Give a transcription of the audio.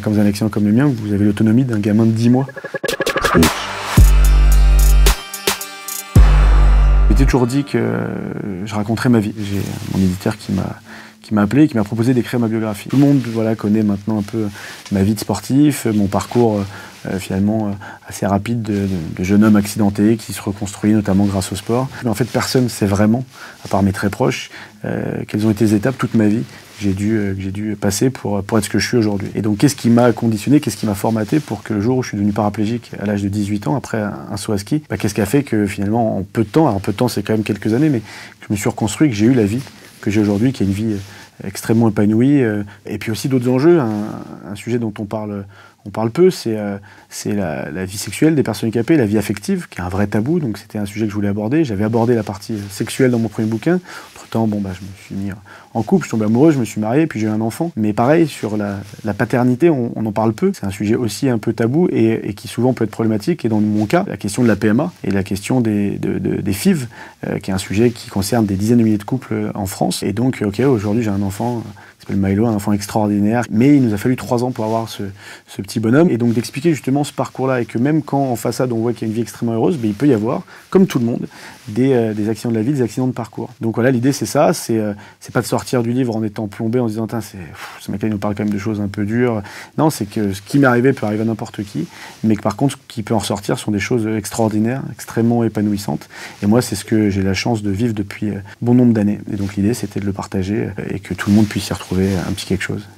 Quand vous avez un accident comme le mien, vous avez l'autonomie d'un gamin de 10 mois. J'ai toujours dit que je raconterais ma vie. J'ai mon éditeur qui m'a appelé et qui m'a proposé d'écrire ma biographie. Tout le monde connaît maintenant un peu ma vie de sportif, mon parcours finalement assez rapide de jeune homme accidenté qui se reconstruit notamment grâce au sport. Mais en fait, personne ne sait vraiment, à part mes très proches, quelles ont été les étapes toute ma vie que j'ai dû passer pour être ce que je suis aujourd'hui. Et donc, qu'est-ce qui m'a conditionné, qu'est-ce qui m'a formaté pour que le jour où je suis devenu paraplégique à l'âge de 18 ans, après un saut à ski, qu'est-ce qui a fait que finalement, en peu de temps, alors peu de temps c'est quand même quelques années, mais que je me suis reconstruit, que j'ai eu la vie que j'ai aujourd'hui, qui est une vie extrêmement épanouie. Et puis aussi d'autres enjeux, un sujet dont on parle peu, c'est la vie sexuelle des personnes handicapées, la vie affective, qui est un vrai tabou, donc c'était un sujet que je voulais aborder. J'avais abordé la partie sexuelle dans mon premier bouquin. Entre-temps, je me suis mis en couple, je suis tombé amoureux, je me suis marié, puis j'ai eu un enfant. Mais pareil, sur la paternité, on en parle peu. C'est un sujet aussi un peu tabou et qui souvent peut être problématique. Et dans mon cas, la question de la PMA et la question des FIV, qui est un sujet qui concerne des dizaines de milliers de couples en France. Et donc, aujourd'hui j'ai un enfant qui s'appelle Milo, un enfant extraordinaire. Mais il nous a fallu 3 ans pour avoir ce petit bonhomme. Et donc d'expliquer justement ce parcours-là et que même quand en façade on voit qu'il y a une vie extrêmement heureuse, il peut y avoir, comme tout le monde, des accidents de la vie, des accidents de parcours. Donc voilà, l'idée c'est ça, c'est pas de sortir du livre en étant plombé, en se disant ce mec-là il nous parle quand même de choses un peu dures. Non, c'est que ce qui m'est arrivé peut arriver à n'importe qui, mais que par contre ce qui peut en ressortir sont des choses extraordinaires, extrêmement épanouissantes. Et moi c'est ce que j'ai la chance de vivre depuis bon nombre d'années. Et donc l'idée c'était de le partager et que tout le monde puisse y retrouver un petit quelque chose.